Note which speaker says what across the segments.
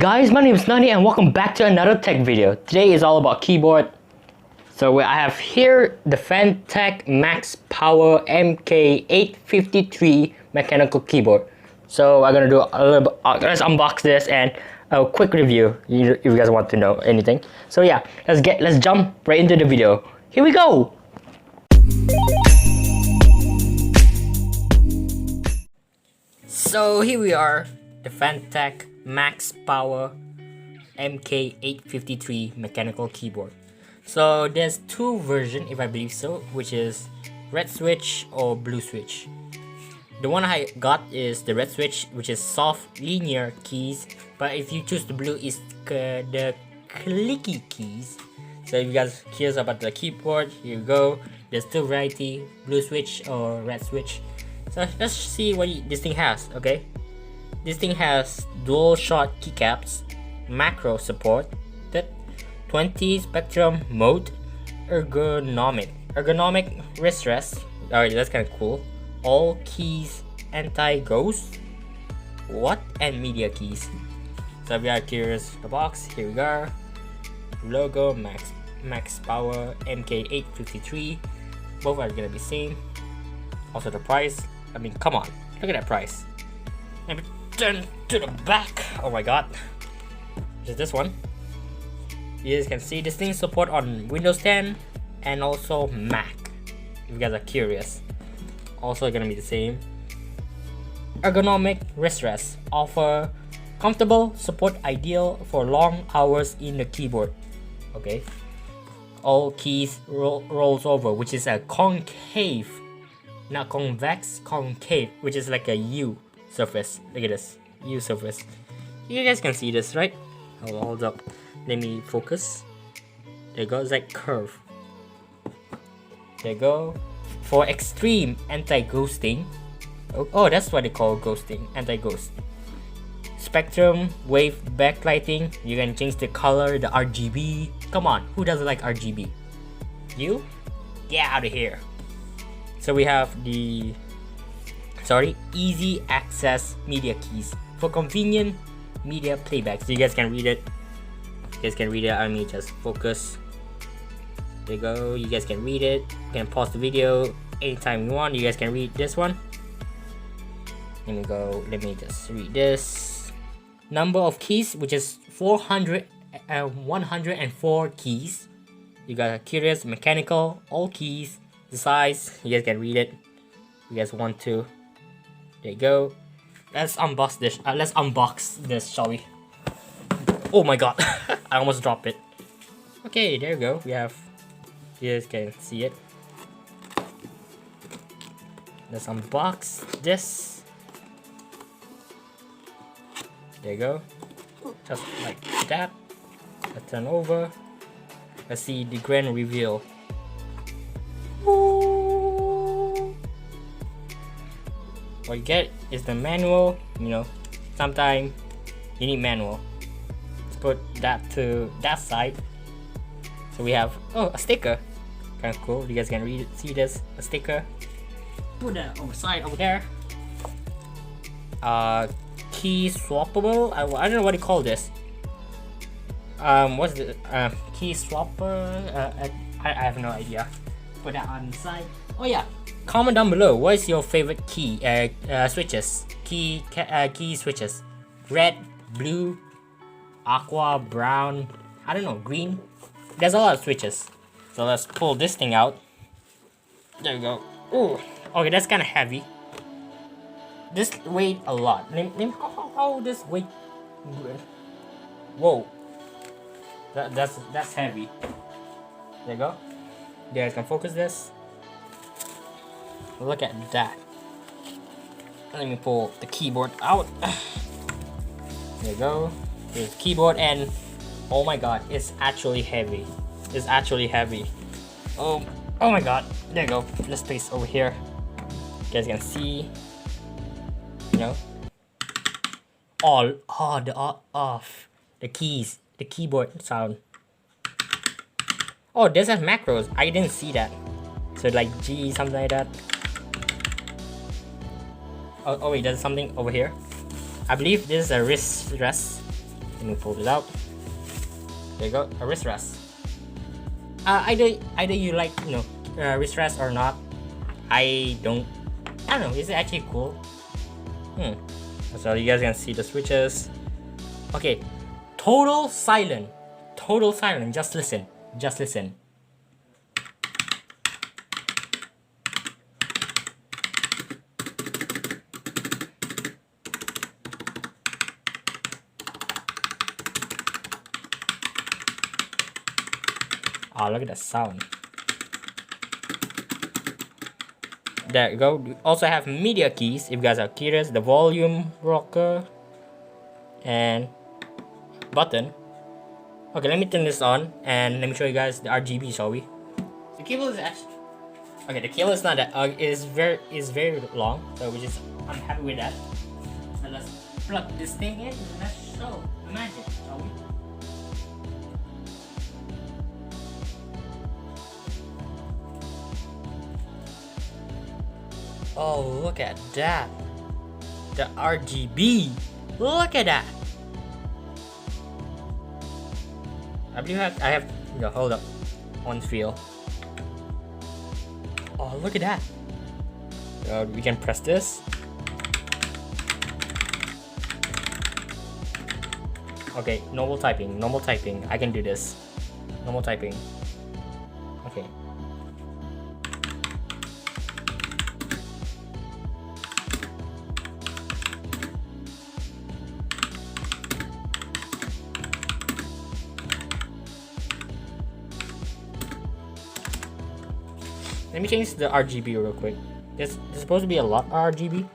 Speaker 1: guys, my name is Nani and welcome back to another tech video. Today is all about keyboard. So I have here the Fantech Maxpower MK853 mechanical keyboard. So I'm gonna do a little bit, let's unbox this and a quick review if you guys want to know anything. So yeah, let's jump right into the video. Here we go. So here we are, the Fantech Maxpower MK853 mechanical keyboard. So there's two versions, if I believe so, which is red switch or blue switch. The one I got is the red switch, which is soft linear keys, but if you choose the blue, is the clicky keys. So if you guys curious about the keyboard, here you go. There's two variety, blue switch or red switch. So let's see what this thing has. Okay, this thing has dual shot keycaps, macro support, 20 spectrum mode, ergonomic wrist rest. Alright, that's kind of cool. All keys anti-ghost, and media keys. So if you are curious, the box, here we go. Logo Maxpower MK853. Both are gonna be same. Also the price. I mean, come on, look at that price. Let me turn to the back. Oh my god, just this one. You guys can see this thing support on Windows 10 and also Mac. If you guys are curious, also gonna be the same. Ergonomic wrist rest offer comfortable support, ideal for long hours in the keyboard. Okay, all keys rolls over, which is a concave, not convex, concave, which is like a U surface. Look at this U surface. You guys can see this, right? Hold up, let me focus. There goes like curve. There you go. For extreme anti-ghosting. Oh, that's what they call ghosting, anti-ghost. Spectrum wave backlighting. You can change the color, the RGB. Come on, who doesn't like RGB? You? Get out of here. So we have the easy access media keys for convenient media playback. So you guys can read it. Let me just focus. There you go. You guys can read it. You can pause the video anytime you want. You guys can read this one. Let me go. Let me just read this. Number of keys, which is 104 keys. You got curious, mechanical, all keys. The size, you guys can read it. You guys want to. There you go. Let's unbox this. Shall we? Oh my god, I almost dropped it. Okay, there you go. We have. You guys can see it. Let's unbox this. There you go. Just like that. Let's turn over. Let's see the grand reveal. What you get is the manual. You know, sometimes you need manual. Let's put that to that side. So we have a sticker. Kind of cool. You guys can read it. See this? A sticker. Put that over there. Key swappable. I don't know what you call this. What's the key swapper? I have no idea. Put that on the side. Oh yeah, comment down below what is your favorite key switches. Key switches. Red, blue, aqua, brown, I don't know, green. There's a lot of switches. So let's pull this thing out. There we go. Ooh, okay, that's kind of heavy. This weight a lot. How this weight? Whoa, that's heavy. There you go. You guys can focus this. Look at that. Let me pull the keyboard out. There you go. Here's the keyboard, and oh my god, it's actually heavy. It's actually heavy. Oh my god. There you go. Let's place over here. You guys can see. You know. Off. The keys. The keyboard sound. Oh, this has macros. I didn't see that. So like G, something like that. Oh wait, there's something over here. I believe this is a wrist rest. Let me pull it out. There you go, a wrist rest. Either you like, you know, wrist rest or not. I don't know, is it actually cool? So you guys can see the switches. Okay, total silent, just listen. Oh, look at that sound. There you go. We also have media keys if you guys are curious. The volume rocker and button. Okay, let me turn this on and let me show you guys the RGB, shall we? The cable is actually okay. The cable is not that is very long, so I'm happy with that. So let's plug this thing in and let's show the magic, shall we? Oh, look at that. The RGB. Look at that. I believe I have, you know, hold up. On feel. Oh, look at that. We can press this. Okay, normal typing. I can do this. Normal typing. Okay. Let me change the RGB real quick. There's supposed to be a lot of RGB.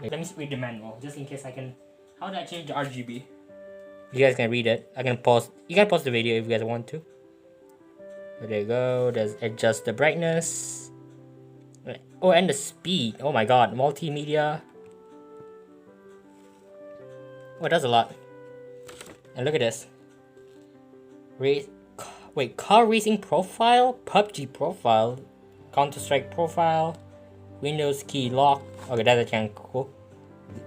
Speaker 1: Let me read the manual just in case I can. How do I change the RGB? You guys can read it. I can pause. You can pause the video if you guys want to. There you go. There's adjust the brightness. Oh, and the speed. Oh my god, multimedia. Oh, that's a lot. And look at this. Wait, car racing profile, PUBG profile. Counter-Strike profile, Windows key lock. Okay, that's kind of cool.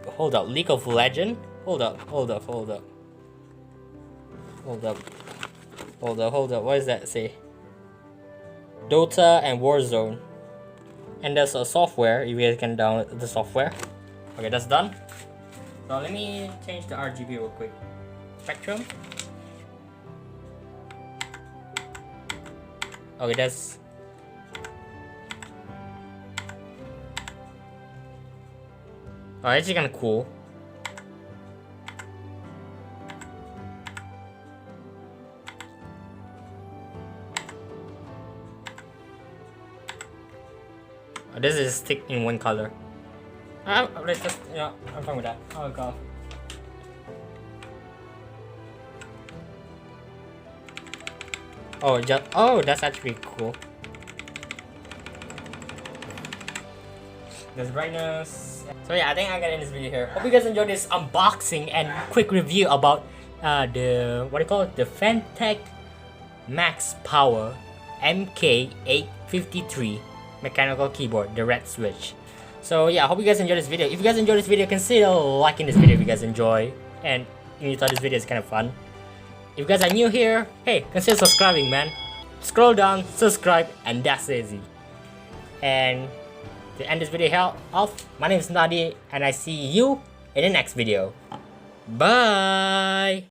Speaker 1: Hold up, League of Legends. Hold up. What does that say? Dota and Warzone. And there's a software. You guys can download the software. Okay, that's done. So let me change the RGB real quick. Spectrum. Okay, that's. Oh, that's kind of cool. Oh, this is stick in one color. Let's just, yeah, I'm fine with that. Oh god. Oh, that's actually cool. There's brightness. So yeah, I think I gotta end this video here. Hope you guys enjoyed this unboxing and quick review about the the Fantech Maxpower MK853 mechanical keyboard, the red switch. So yeah, I hope you guys enjoyed this video. If you guys enjoyed this video, consider liking this video if you guys enjoy and if you thought this video is kind of fun. If you guys are new here, hey, consider subscribing, man. Scroll down, subscribe, and that's easy. And to end this video off, my name is Nadi, and I see you in the next video. Bye!